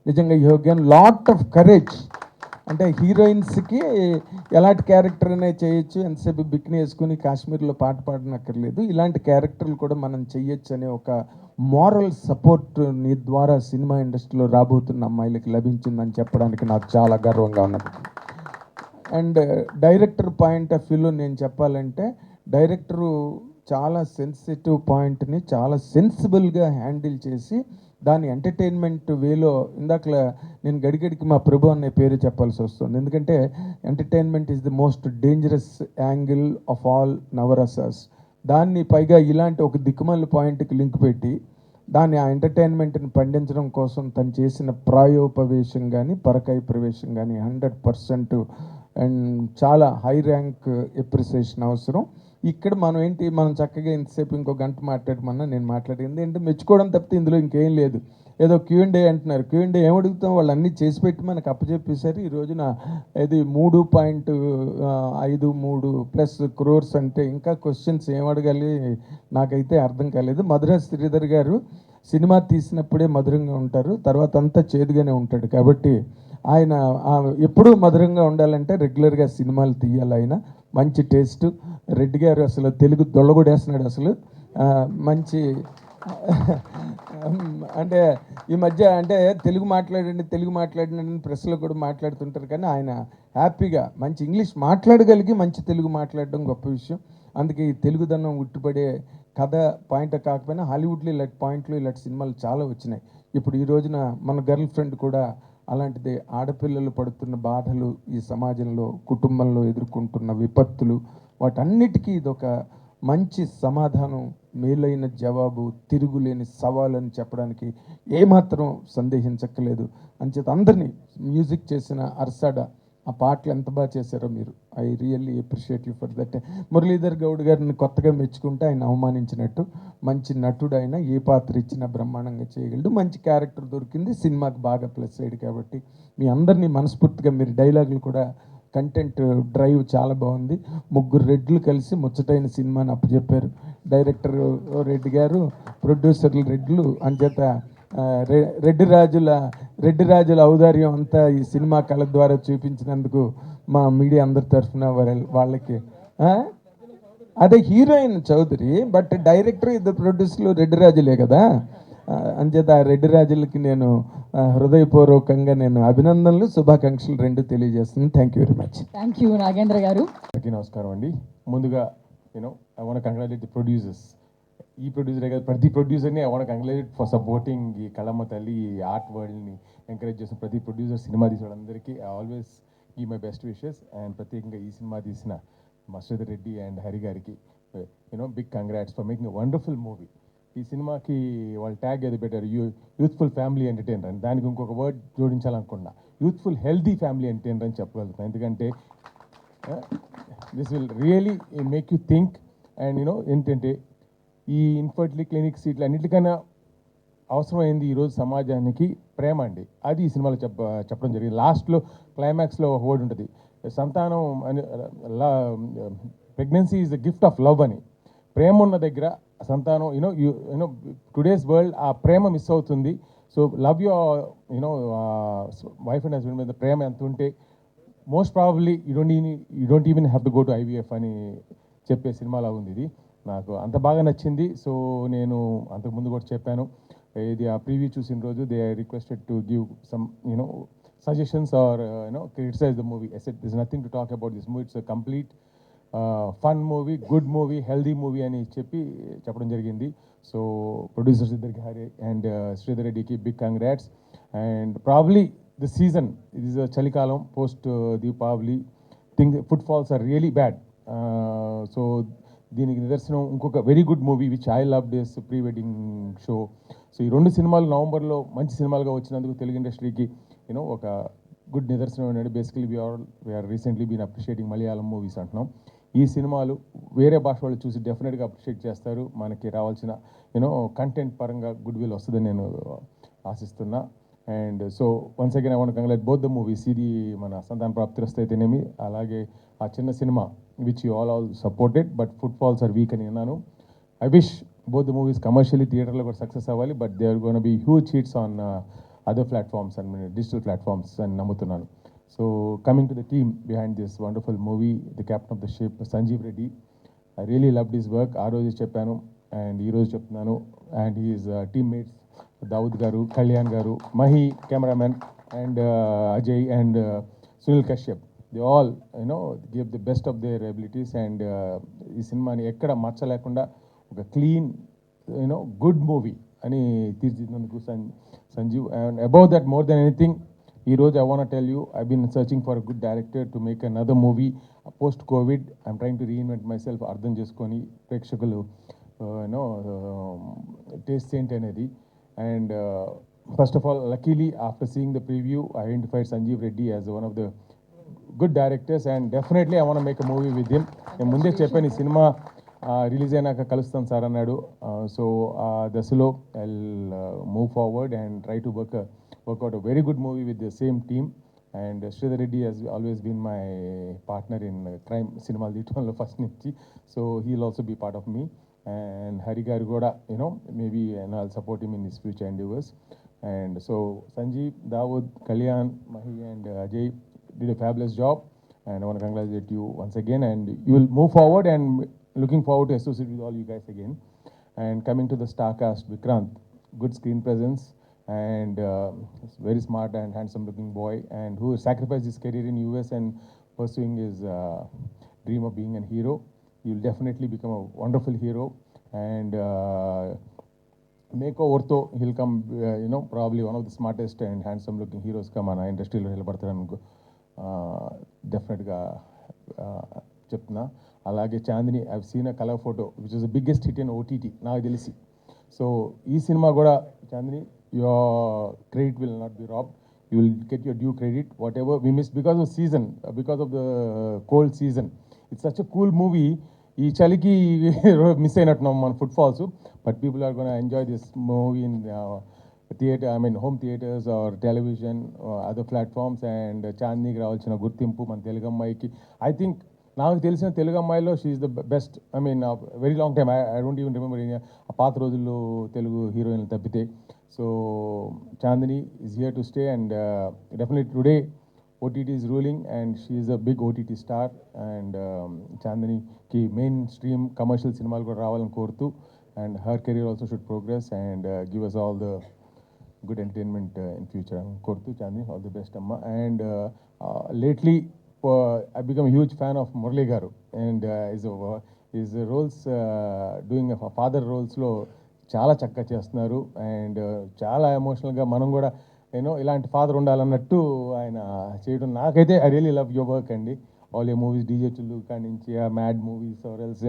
నిజంగా you have given lot of courage. అంటే హీరోయిన్స్కి ఎలాంటి క్యారెక్టర్ అనే చేయొచ్చు, ఎంతసేపు బిక్ని వేసుకుని కాశ్మీర్లో పాట పాడనక్కర్లేదు, ఇలాంటి క్యారెక్టర్లు కూడా మనం చెయ్యొచ్చు అనే ఒక మారల్ సపోర్ట్ నీ ద్వారా సినిమా ఇండస్ట్రీలో రాబోతున్న అమ్మాయిలకి లభించిందని చెప్పడానికి నాకు చాలా గర్వంగా ఉన్నది. అండ్ డైరెక్టర్ పాయింట్ ఆఫ్ వ్యూలో నేను చెప్పాలంటే, డైరెక్టరు చాలా సెన్సిటివ్ పాయింట్ని చాలా సెన్సిబుల్గా హ్యాండిల్ చేసి దాని ఎంటర్టైన్మెంట్ వేలో, ఇందాక నేను గడిగడికి మా ప్రభు అనే పేరు చెప్పాల్సి వస్తుంది, ఎందుకంటే entertainment is the most dangerous angle of all నవరసాస్. దాన్ని పైగా ఇలాంటి ఒక దిక్కుమల్లి పాయింట్కి లింక్ పెట్టి దాన్ని ఆ ఎంటర్టైన్మెంట్ని పండించడం కోసం తను చేసిన ప్రాయోపవేశం కానీ పరకాయ ప్రవేశం కానీ 100% అండ్ చాలా హై ర్యాంక్ ఎప్రిసియేషన్ అవసరం. ఇక్కడ మనం చక్కగా ఎంతసేపు ఇంకో గంట మాట్లాడమన్నా నేను మాట్లాడింది ఏంటంటే మెచ్చుకోవడం తప్పితే ఇందులో ఇంకేం లేదు. ఏదో Q&A అంటున్నారు, Q&A ఏమడుగుతాం, వాళ్ళు అన్నీ చేసి పెట్టి మనకు అప్పచెప్పేశారు. ఈ రోజున ఇది 3.53 crores అంటే ఇంకా క్వశ్చన్స్ ఏం అడగాలి నాకైతే అర్థం కాలేదు. మధురాజ్ శ్రీధర్ గారు సినిమా తీసినప్పుడే మధురంగా ఉంటారు, తర్వాత అంతా చేదుగానే ఉంటాడు. కాబట్టి ఆయన ఎప్పుడూ మధురంగా ఉండాలంటే రెగ్యులర్గా సినిమాలు తీయాలి. ఆయన మంచి టేస్ట్. రెడ్డి గారు అసలు తెలుగు దొల్లగొడేస్తున్నాడు. అసలు మంచి అంటే ఈ మధ్య అంటే తెలుగు మాట్లాడండి అని ప్రెస్లో కూడా మాట్లాడుతుంటారు, కానీ ఆయన హ్యాపీగా మంచి ఇంగ్లీష్ మాట్లాడగలిగి మంచి తెలుగు మాట్లాడడం గొప్ప విషయం. అందుకే ఈ తెలుగుదనం ఉట్టిపడే కథ పాయింట్ కాకపోయినా హాలీవుడ్లో ఇలాంటి పాయింట్లు ఇలాంటి సినిమాలు చాలా వచ్చినాయి. ఇప్పుడు ఈ రోజున మన గర్ల్ ఫ్రెండ్ కూడా అలాంటిదే. ఆడపిల్లలు పడుతున్న బాధలు, ఈ సమాజంలో కుటుంబంలో ఎదుర్కొంటున్న విపత్తులు, వాటన్నిటికీ ఇదొక మంచి సమాధానం, మేలైన జవాబు, తిరుగులేని సవాలు అని చెప్పడానికి ఏమాత్రం సందేహించక్కలేదు. అంచేత అందరినీ మ్యూజిక్ చేసిన అర్సాడ ఆ పాటలు ఎంత బాగా చేశారో మీరు, I really appreciate you for that. Muralidhar Goud గారిని కొత్తగా మెచ్చుకుంటే ఆయన అవమానించినట్టు, మంచి నటుడు ఆయన, ఏ పాత్ర ఇచ్చినా బ్రహ్మాండంగా చేయగలడు. మంచి క్యారెక్టర్ దొరికింది, సినిమాకి బాగా ప్లస్ అయ్యాడు. కాబట్టి మీ అందరినీ మనస్ఫూర్తిగా, మీరు డైలాగులు కూడా కంటెంట్ డ్రైవ్ చాలా బాగుంది. ముగ్గురు రెడ్లు కలిసి ముచ్చటైన సినిమాని అప్పచెప్పారు. డైరెక్టర్ రెడ్డి గారు, ప్రొడ్యూసర్లు రెడ్లు. అంచేత రెడ్డి రాజుల ఔదార్యం అంతా ఈ సినిమా కళ ద్వారా చూపించినందుకు మా మీడియా అందరి తరఫున వాళ్ళకి అదే హీరోయిన్ చౌదరి, బట్ డైరెక్టర్ ఇద్దరు ప్రొడ్యూసర్లు రెడ్డి రాజులే కదా. అంచేత ఆ రెడ్డి రాజులకి నేను హృదయపూర్వకంగా నేను అభినందనలు, శుభాకాంక్షలు రెండు తెలియజేస్తున్నాను. Thank you very much. Thank you Nagendra గారు. అందరికీ నమస్కారం అండి. ముందుగా I want congratulate the producers. ఈ ప్రొడ్యూసరే కాదు, ప్రతి ప్రొడ్యూసర్ని I want congratulate for supporting ఈ కళమ్మ తల్లి, ఈ ఆర్ట్ వరల్డ్ని ఎంకరేజ్ చేసిన ప్రతి ప్రొడ్యూసర్, సినిమా తీసిన వాళ్ళందరికీ ఐ ఆల్వేస్ ఈ మై బెస్ట్ విషెస్. అండ్ ప్రత్యేకంగా ఈ సినిమా తీసిన శ్రీధర్ రెడ్డి అండ్ హరి గారికి big congrats for making a wonderful movie. ఈ సినిమాకి వాళ్ళు ట్యాగ్ ఏది పెట్టారు, యూత్ఫుల్ ఫ్యామిలీ ఎంటర్టైనర్ అని. దానికి ఇంకొక వర్డ్ జోడించాలనుకున్నా, యూత్ఫుల్ హెల్దీ ఫ్యామిలీ ఎంటర్టైనర్ అని చెప్పగలుగుతాను. ఎందుకంటే this will really make you think. And ఏంటంటే ఈ ఇన్ఫర్టిలిటీ క్లినిక్స్ ఇట్లా అన్నిటికన్నా అవసరమైంది ఈరోజు సమాజానికి ప్రేమ అండి. అది ఈ సినిమాలో చెప్పడం జరిగింది. లాస్ట్లో క్లైమాక్స్లో ఒక వర్డ్ ఉంటుంది, సంతానం అని, pregnancy is the gift of love అని. ప్రేమ ఉన్న దగ్గర సంతానం టుడేస్ వరల్డ్ ఆ ప్రేమ మిస్ అవుతుంది. So love your wife and husband మీద ప్రేమ ఎంత ఉంటే most probably you don't even have to go to IVF అని చెప్పే సినిమాలా ఉంది ఇది. నాకు అంత బాగా నచ్చింది. సో నేను అంతకుముందు కూడా చెప్పాను, ఇది ఆ ప్రీవ్యూ చూసిన రోజు they are requested to give some suggestions or criticise the movie. I said this nothing to talk about this movie, it's a complete fun movie, good movie, healthy movie అని చెప్పడం జరిగింది. సో ప్రొడ్యూసర్స్ ఇద్దరికి Hari and Sridhar రెడ్డికి big congrats. And probably the season, ఇది is చలికాలం post Deepavali, foot falls are really bad. So దీనికి నిదర్శనం ఇంకొక very good movie which I love this pre wedding show. So ఈ రెండు సినిమాలు నవంబర్లో మంచి సినిమాలుగా వచ్చినందుకు తెలుగు ఇండస్ట్రీకి ఒక గుడ్ నిదర్శనం అనేది. Basically we're recently been appreciating Malayalam movies అంటున్నాం. ఈ సినిమాలు వేరే భాష వాళ్ళు చూసి డెఫినెట్గా అప్రిషియేట్ చేస్తారు. మనకి రావాల్సిన కంటెంట్ పరంగా గుడ్ విల్ వస్తుందని నేను ఆశిస్తున్నా. And so once again I want congratulate both the movies. ఇది మన సంతాన ప్రాప్తిరస్తు అయితేనేమి, అలాగే ఆ చిన్న సినిమా which you all supported, but foot falls are weak అని విన్నాను. I wish both the movies commercially థియేటర్లో కూడా సక్సెస్ అవ్వాలి, but they are gonna be huge hits on other platforms and digital platforms అని నమ్ముతున్నాను. So coming to the team behind this wonderful movie, the captain of the ship Sanjeev Reddy. I really loved his work. ఆ రోజు చెప్పాను and ఈరోజు చెప్తున్నాను. And he's teammates Dawood గారు, కళ్యాణ్ గారు, Mahi cameraman, and Ajay and Sunil Kashyap, they all give the best of their abilities. And ఈ సినిమాని ఎక్కడ మచ్చ లేకుండా ఒక క్లీన్ గుడ్ మూవీ అని తీర్చిదిద్దినందుకు Sanjeev. And about that, more than anything, ఈరోజు I want tell you, I been searching for a good director to make another movie post covid. I'm trying to reinvent myself, అర్థం చేసుకొని ప్రేక్షకులు taste ఏంటి అనేది. And first of all, luckily after seeing the preview, I identified Sanjeev Reddy as one of the good directors. And definitely I want make a movie with him. నేను ముందే చెప్పాను, ఈ cinema release అయినాక కలుస్తాను సార్ అన్నాడు. సో ఆ దశలో I will move forward and try to work out a very good movie with the same team. And Sridhar Reddy has always been my partner in crime సినిమాలు తీయటంలో ఫస్ట్ నుంచి. So he will also be part of me. And Hari garu kuda maybe I'll support him in his future endeavors. And so Sanjeev, Dawood, Kalyan, Mahi and Ajay did a fabulous job, and I want to congratulate you once again. And you will move forward, and looking forward to associate with all you guys again. And coming to the star cast, Vikrant, good screen presence, and he's very smart and handsome looking boy, and who sacrificed his career in US and pursuing his dream of being a hero. He will definitely become a wonderful hero, and makeover he'll come, probably one of the smartest and handsome looking heroes come on ఇండస్ట్రీలో నిలబడతారని డెఫినెట్గా చెప్తున్నా. అలాగే Chandini, I've seen a colour photo which is the biggest hit in OTT నాకు తెలిసి. So ఈ cinema కూడా Chandini, your credit will not be robbed, you will get your due credit. Whatever we miss because of season, because of the cold season. It's such a cool movie. ఈ చలికి miss అయినట్టున్నాం మన footfalls, but people are gonna enjoy this movie in theatre, I mean home theatres or television, other platforms. And చాందినికి రావాల్సిన గుర్తింపు మన తెలుగు అమ్మాయికి, I think నాకు తెలిసిన తెలుగు అమ్మాయిలో she's the best. I mean very long time, I don't even remember ఆ పాత రోజుల్లో తెలుగు హీరోయిన్లు తప్పితే. So Chandini is here to stay, and definitely today OTT is ruling, and she is a big OTT star. And Chandini main stream commercial సినిమాలు కూడా రావాలని కోరుతూ, and her career also should progress and give us all the good entertainment in future. కోరుతూ Chandini, all the best amma. And lately I become a huge fan of Murali garu, and his roles, doing a father roles లో చాలా చక్కగా చేస్తున్నారు. And చాలా ఎమోషనల్గా మనం కూడా ఇలాంటి ఫాదర్ ఉండాలన్నట్టు ఆయన చేయడం, నాకైతే I really love your work అండి. ఆల్ ఏ మూవీస్, డీజే చుల్లు కాడి నుంచి ఆ mad movies or else,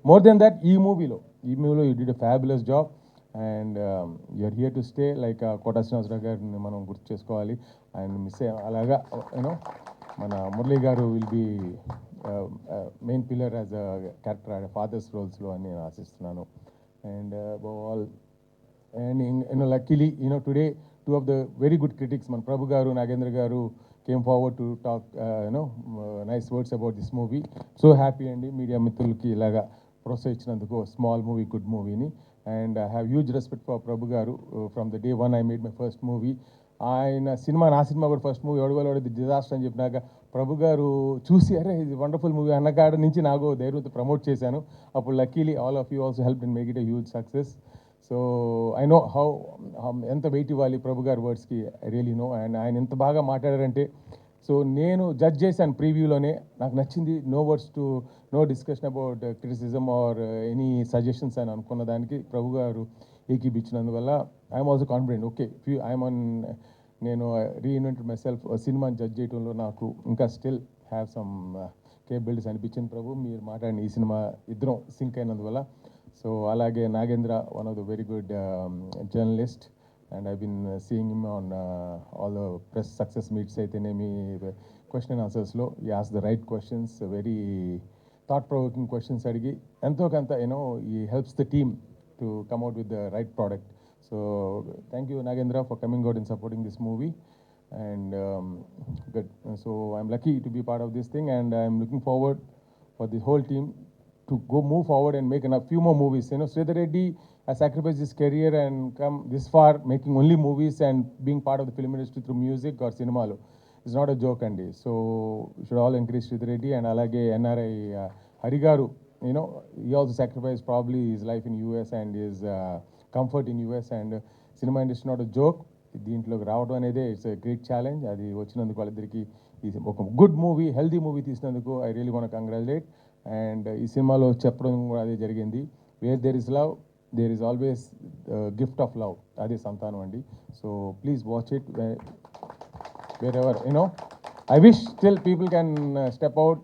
more than that ఈ మూవీలో you did a fabulous job, and you're here to stay. Like Kota Srinivasa Rao గారిని మనం గుర్తు చేసుకోవాలి, ఆయన మిస్ అలాగా మన మురళీ గారు will be main pillar as a character fathers రోల్స్లో అని నేను ఆశిస్తున్నాను. And all, and luckily today two of the very good critics, man Prabhu garu, Nagendra garu, came forward to talk nice words about this movie. So happy andi media mithulki ilaga ప్రోత్సహించినందుకు, small movie good మూవీని. And I have huge respect for Prabhu గారు. From the day one I made my first movie. ఆయన సినిమా, నా సినిమా కూడా first movie ఒడవలోడి disaster అని చెప్పినాక ప్రభు గారు చూసి, అరే ఇది వండర్ఫుల్ మూవీ అన్నకాడ నుంచి నాకు ధైర్యంతో ప్రమోట్ చేశాను. అప్పుడు luckily all of you also help in make it a huge success. So I know how ఎంత వెయిట్ ఇవ్వాలి ప్రభు గారి వర్డ్స్కి, ఐ రియలీ నో. అండ్ ఆయన ఎంత బాగా మాట్లాడారంటే, సో నేను జడ్జ్ చేశాను ప్రీవ్యూలోనే, నాకు నచ్చింది. No discussion about criticism or any suggestions అని అనుకున్న దానికి ప్రభు గారు ఏకీపించినందువల్ల ఐఎమ్ ఆల్సో కాన్ఫిడెంట్. ఓకే, నేను రీఇన్వెంటెడ్ మై సెల్ఫ్. సినిమాని జడ్జ్ చేయడంలో నాకు ఇంకా స్టిల్ హ్యావ్ సమ్ కేపబిలిటీస్ అనిపించింది. ప్రభు మీరు మాట్లాడిన ఈ సినిమా ఇద్దరం సింక్ అయినందువల్ల. సో అలాగే Nagendra, one of the very good journalist, and I've been seeing him on all the press success meets అయితేనేమి, క్వశ్చన్ అండ్ ఆన్సర్స్లో he asked the right questions, very thought provoking questions అడిగి ఎంతో కొంత he helps the team to come out with the right product. So thank you Nagendra for coming out and supporting this movie, and good. So I'm lucky to be part of this thing, and I'm looking forward for the whole team to move forward and make a few more movies. Sridhar Reddy has sacrificed his career and come this far, making only movies and being part of the film industry through music or cinema. It's not a joke, Andy. So we should all encourage Sridhar Reddy. And alage NRI Hari garu, he also sacrificed probably his life in US and his comfort in US, and cinema industry not a joke. దీంట్లోకి రావడం అనేది it's a great challenge. అది వచ్చినందుకు వాళ్ళిద్దరికి ఒక good movie, healthy movie తీసినందుకు I really want to congratulate. And ఈ సినిమాలో చెప్పడం కూడా అదే జరిగింది, where there is love there is always gift of love. అదే సంతానం అండి. So please watch it wherever I wish still people can step out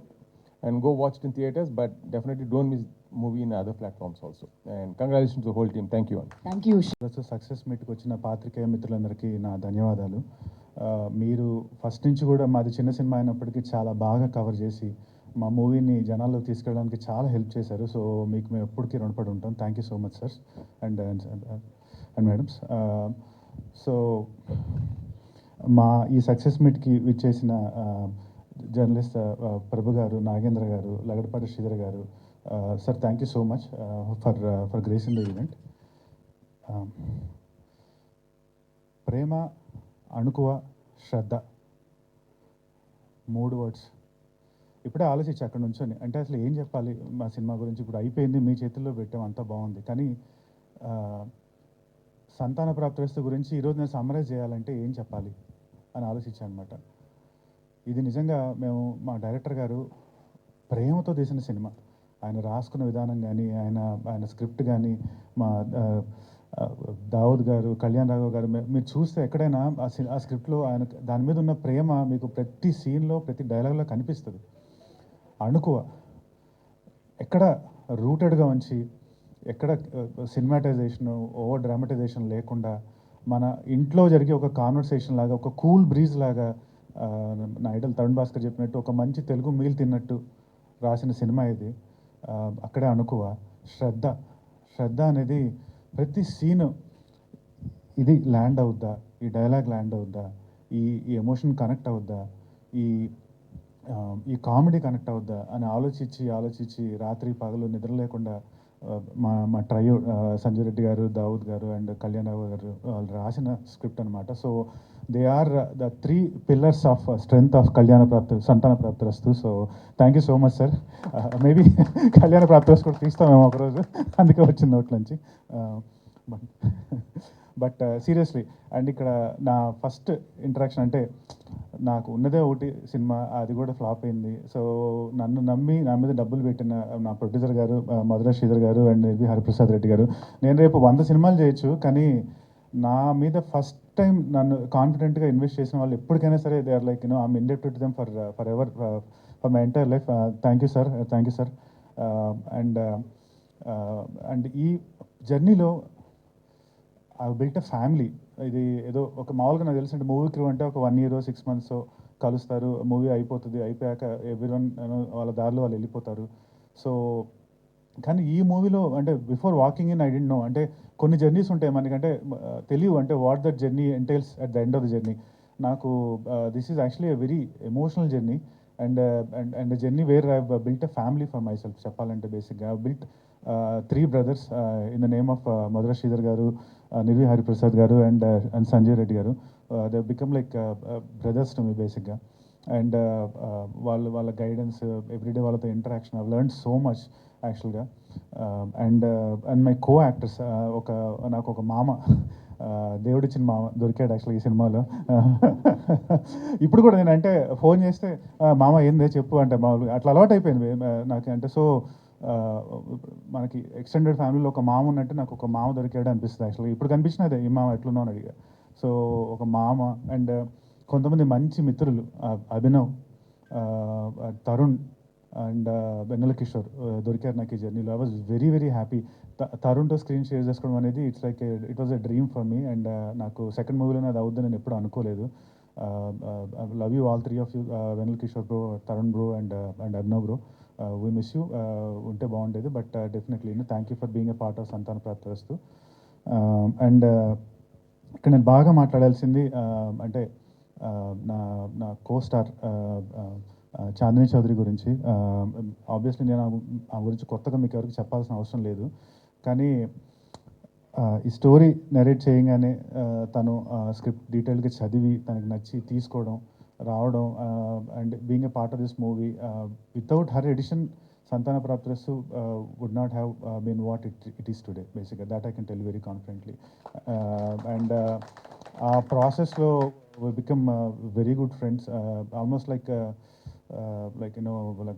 and go watch it in theaters, but definitely don't miss movie in other platforms also. And congratulations to the whole team. Thank you. Thank you. Success మీట్కి వచ్చిన పాత్రికేయ మిత్రులందరికీ నా ధన్యవాదాలు. మీరు first నుంచి కూడా మాది చిన్న సినిమా అయినప్పటికీ చాలా బాగా కవర్ చేసి మా మూవీని జనాల్లోకి తీసుకెళ్ళడానికి చాలా హెల్ప్ చేశారు. సో మీకు మేము ఎప్పటికీ రుణపడి ఉంటాం. Thank you so much sir and madams. So మా ఈ సక్సెస్ మీట్కి విచ్చేసిన జర్నలిస్ట్ ప్రభు గారు, నాగేంద్ర గారు, Lagadapati Sridhar garu, sir thank you so much for grace in the event. ప్రేమ, అణుకువ, శ్రద్ధ, 3 వర్డ్స్. ఇప్పుడే ఆలోచించి అక్కడ నుంచొని, అంటే అసలు ఏం చెప్పాలి మా సినిమా గురించి. ఇప్పుడు అయిపోయింది, మీ చేతుల్లో పెట్టాం, అంతా బాగుంది, కానీ సంతాన ప్రాప్తిరస్తు గురించి ఈరోజు నేను సమ్మరైజ్ చేయాలంటే ఏం చెప్పాలి అని ఆలోచించాను అనమాట. ఇది నిజంగా మేము మా డైరెక్టర్ గారు ప్రేమతో తీసిన సినిమా. ఆయన రాసుకున్న విధానం కానీ, ఆయన స్క్రిప్ట్ కానీ, మా దావుద్ గారు, కళ్యాణ్ రాఘవ్ గారు, మీరు చూస్తే ఎక్కడైనా ఆ స్క్రిప్ట్లో ఆయన దాని మీద ఉన్న ప్రేమ మీకు ప్రతి సీన్లో, ప్రతి డైలాగ్లో కనిపిస్తుంది. అణుకువ ఎక్కడ రూటెడ్గా ఉంచి, ఎక్కడ సినిమాటైజేషన్, ఓవర్ డ్రామటైజేషన్ లేకుండా మన ఇంట్లో జరిగే ఒక కాన్వర్సేషన్ లాగా, ఒక కూల్ బ్రీజ్ లాగా, నా ఐడల్ తరుణ్ భాస్కర్ చెప్పినట్టు ఒక మంచి తెలుగు మీల్ తిన్నట్టు రాసిన సినిమా ఇది. అక్కడే అనుకువ శ్రద్ధ అనేది ప్రతి సీను ఇది ల్యాండ్ అవుద్దా, ఈ డైలాగ్ ల్యాండ్ అవుద్దా, ఈ ఎమోషన్ కనెక్ట్ అవుద్దా, ఈ కామెడీ కనెక్ట్ అవుద్దా అని ఆలోచించి రాత్రి పగలు నిద్ర లేకుండా మా ట్రయో సంజయ్ రెడ్డి గారు, దావుద్ గారు అండ్ కళ్యాణ్ రావు గారు వాళ్ళు రాసిన స్క్రిప్ట్ అనమాట. So they are the 3 pillars of strength of Santhana Prapthirasthu. So thank you so much sir. Maybe Kalyana Prapthirasthu కూడా తీస్తామేమో ఒకరోజు, అందుకే వచ్చింది నోట్లోంచి. బట్ సీరియస్లీ, అండ్ ఇక్కడ నా ఫస్ట్ ఇంటరాక్షన్ అంటే నాకు ఉన్నదే ఒకటి సినిమా, అది కూడా ఫ్లాప్ అయింది. సో నన్ను నమ్మి నా మీద డబ్బులు పెట్టిన నా ప్రొడ్యూసర్ గారు మధుర శ్రీధర్ గారు అండ్ ఎల్వి హరిప్రసాద్ రెడ్డి గారు, నేను రేపు 100 సినిమాలు చేయొచ్చు, కానీ నా మీద ఫస్ట్ టైం నన్ను కాన్ఫిడెంట్గా ఇన్వెస్ట్ చేసిన వాళ్ళు ఎప్పటికైనా సరే they are like I'm indebted to them forever, for my entire life. Thank you sir. And ఈ జర్నీలో ఐ బిల్ట్ అ ఫ్యామిలీ. ఇది ఏదో ఒక మామూలుగా నాకు తెలిసి మూవీ క్రూ అంటే ఒక 1 year 6 months కలుస్తారు, మూవీ అయిపోతుంది, అయిపోయాక ఎవ్రీవన్ వాళ్ళ దారిలో వాళ్ళు వెళ్ళిపోతారు. సో కానీ ఈ మూవీలో అంటే before walking in I didn't know, అంటే కొన్ని జర్నీస్ ఉంటాయి మనకంటే తెలియవు, అంటే what that journey entails at the end of the journey. నాకు this is actually a very emotional journey and journey where I built a family for myself. చెప్పాలంటే బేసిక్గా I built 3 brothers in the name of Madhura Sridhar garu, Nivi Hariprasad garu and Sanjay Reddy garu. They become like brothers to me బేసిక్గా. And వాళ్ళ guidance, everyday వాళ్ళతో interaction, I learn so much యాక్చువల్గా. And my co actors, నాకు ఒక మామ, దేవుడిచ్చిన మామ దొరికాడు యాక్చువల్గా ఈ సినిమాలో. ఇప్పుడు కూడా నేను అంటే ఫోన్ చేస్తే మామ ఏందే చెప్పు అంటే మామూలుగా అట్లా అలవాటు అయిపోయింది నాకు. అంటే సో మనకి ఎక్స్టెండెడ్ ఫ్యామిలీలో ఒక మామ ఉన్నట్టు నాకు ఒక మామ దొరికాడు అనిపిస్తుంది యాక్చువల్గా. ఇప్పుడు కనిపించినదే ఈ మామ ఎట్లున్నావు అని అడిగా. సో ఒక మామ అండ్ కొంతమంది మంచి మిత్రులు, అభినవ్, తరుణ్ అండ్ వెన్నెల కిషోర్ దొరికారు నాకు ఈ జర్నీలో. I was very very happy. తరుణ్తో స్క్రీన్ షేర్ చేసుకోవడం అనేది it was a dream for me. And నాకు సెకండ్ మూవీలోనే అది అవుద్దని నేను ఎప్పుడు అనుకోలేదు. Love you all 3 of you, Vennela Kishore bro, Tarun bro and Abhinav bro. We miss you. ఉంటే బాగుండేది, but definitely thank you for being a part of Santhana Prapthirasthu. And ఇక్కడ నేను బాగా మాట్లాడాల్సింది అంటే నా కోస్టార్ చాందిని చౌదరి గురించి. ఆబ్వియస్లీ నేను ఆ గురించి కొత్తగా మీకు ఎవరికి చెప్పాల్సిన అవసరం లేదు, కానీ ఈ స్టోరీ నరేట్ చేయగానే తను స్క్రిప్ట్ డీటెయిల్గా చదివి తనకి నచ్చి తీసుకోవడం, రావడం and being a part of this movie. Without her addition Santhana Prapthirasthu would not have been what it is today బేసిక్గా. That I can tell very confidently. And ఆ ప్రాసెస్లో we become very good friends, almost like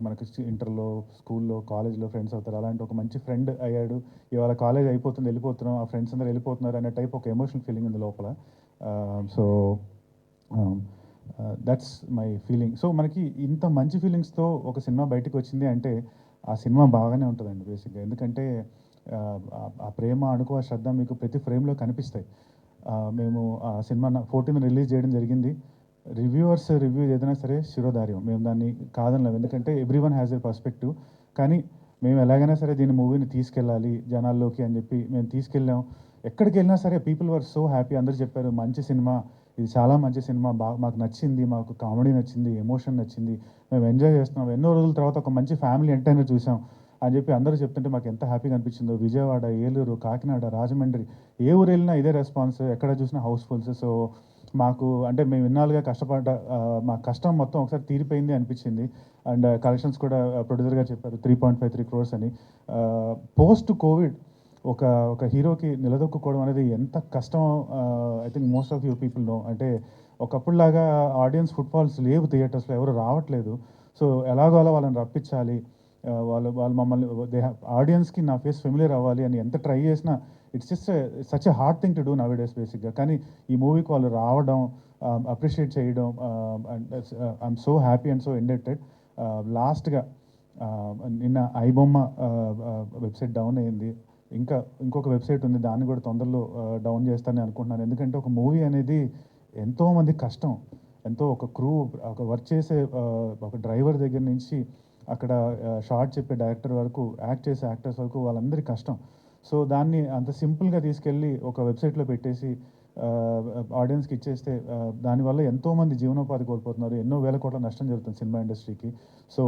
మనకి ఇంటర్లో, స్కూల్లో, కాలేజ్లో friends అవుతారు. అలాంటి ఒక మంచి ఫ్రెండ్ అయ్యాడు. ఇవాళ కాలేజ్ అయిపోతుంది, వెళ్ళిపోతున్నాం, ఆ ఫ్రెండ్స్ అందరూ వెళ్ళిపోతున్నారు అనే టైప్ ఒక ఎమోషనల్ ఫీలింగ్ ఉంది లోపల. So that's my feeling. So మనకి ఇంత మంచి ఫీలింగ్స్తో ఒక సినిమా బయటకు వచ్చింది అంటే ఆ సినిమా బాగానే ఉంటుందండి బేసిక్గా. ఎందుకంటే ఆ ప్రేమ, అణుకు, ఆ శ్రద్ధ మీకు ప్రతి ఫ్రేమ్లో కనిపిస్తాయి. మేము ఆ సినిమా 14th రిలీజ్ చేయడం జరిగింది. రివ్యూవర్స్ రివ్యూ ఏదైనా సరే శిరోధార్యం, మేము దాన్ని కాదనలేము, ఎందుకంటే every one has a perspective. కానీ మేము ఎలాగైనా సరే దీని మూవీని తీసుకెళ్ళాలి జనాల్లోకి అని చెప్పి మేము తీసుకెళ్ళాం. ఎక్కడికి వెళ్ళినా సరే పీపుల్ వర్ సో హ్యాపీ. అందరూ చెప్పారు మంచి సినిమా, ఇది చాలా మంచి సినిమా, మాకు నచ్చింది, మాకు కామెడీ నచ్చింది, ఎమోషన్ నచ్చింది, మేము ఎంజాయ్ చేస్తున్నాం, ఎన్నో రోజుల తర్వాత ఒక మంచి ఫ్యామిలీ ఎంటర్టైనర్ చూసాం అని చెప్పి అందరూ చెప్తుంటే మాకు ఎంత హ్యాపీగా అనిపించిందో. విజయవాడ, ఏలూరు, కాకినాడ, రాజమండ్రి, ఏ ఊరు వెళ్ళినా ఇదే రెస్పాన్స్, ఎక్కడ చూసినా హౌస్ఫుల్స్. సో మాకు అంటే మేము ఇన్నాళ్ళుగా కష్టపడ్డ మా కష్టం మొత్తం ఒకసారి తీరిపోయింది అనిపించింది. అండ్ కలెక్షన్స్ కూడా ప్రొడ్యూసర్ గారు చెప్పారు 3.53 crores అని. పోస్ట్ కోవిడ్ ఒక ఒక హీరోకి నిలదొక్కుకోవడం అనేది ఎంత కష్టం I think most of you people know. అంటే ఒకప్పుడులాగా ఆడియన్స్ ఫుట్ఫాల్స్ లేవు థియేటర్స్లో, ఎవరు రావట్లేదు. సో ఎలాగో అలా వాళ్ళని రప్పించాలి, వాళ్ళు మమ్మల్ని ఆడియన్స్కి నా ఫేస్ ఫెమిలియర్ అవ్వాలి అని ఎంత ట్రై చేసినా it's just such a hard thing to do now days బేసిక్గా. కానీ ఈ మూవీకి వాళ్ళు రావడం, అప్రిషియేట్ చేయడం, I'm so happy and so indebted. లాస్ట్గా నిన్న ఐబొమ్మ వెబ్సైట్ డౌన్ అయింది. ఇంకొక వెబ్సైట్ ఉంది, దాన్ని కూడా తొందరలో డౌన్ చేస్తానని అనుకుంటున్నాను. ఎందుకంటే ఒక మూవీ అనేది ఎంతోమంది కష్టం, ఎంతో ఒక క్రూ, ఒక వర్క్ చేసే ఒక డ్రైవర్ దగ్గర నుంచి అక్కడ షార్ట్ చెప్పే డైరెక్టర్ వరకు, యాక్ట్ చేసే యాక్టర్స్ వరకు వాళ్ళందరి కష్టం. సో దాన్ని అంత సింపుల్గా తీసుకెళ్ళి ఒక వెబ్సైట్లో పెట్టేసి ఆడియన్స్కి ఇచ్చేస్తే దానివల్ల ఎంతోమంది జీవనోపాధి కోల్పోతున్నారు, ఎన్నో వేల కోట్ల నష్టం జరుగుతుంది సినిమా ఇండస్ట్రీకి. సో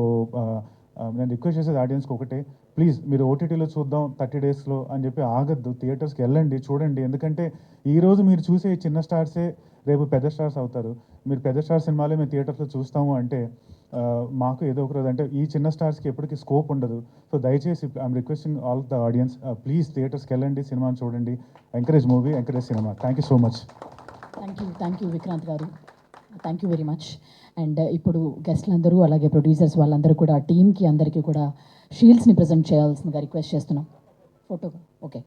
నేను రిక్వెస్ట్ చేసేది ఆడియన్స్కి ఒకటే, ప్లీజ్ మీరు ఓటీటీలో చూద్దాం 30 డేస్లో అని చెప్పి ఆగద్దు, థియేటర్స్కి వెళ్ళండి, చూడండి. ఎందుకంటే ఈరోజు మీరు చూసే చిన్న స్టార్సే రేపు పెద్ద స్టార్స్ అవుతారు. మీరు పెద్ద స్టార్ సినిమాలే మేము థియేటర్స్లో చూస్తాము అంటే మాకు ఏదో ఒక రోజు అంటే ఈ చిన్న స్టార్స్కి ఎప్పటికీ స్కోప్ ఉండదు. సో దయచేసి I'm requesting all the audience, please థియేటర్స్కి వెళ్ళండి, సినిమాని చూడండి. ఎంకరేజ్ మూవీ, ఎంకరేజ్ సినిమా. Thank you so much. Thank you Vikranth garu, thank you very much. And ఇప్పుడు గెస్ట్లందరూ అలాగే ప్రొడ్యూసర్స్ వాళ్ళందరూ కూడా టీమ్కి అందరికీ కూడా షీల్డ్స్ని ప్రజెంట్ చేయాల్సిందిగా రిక్వెస్ట్ చేస్తున్నాం. Photo okay.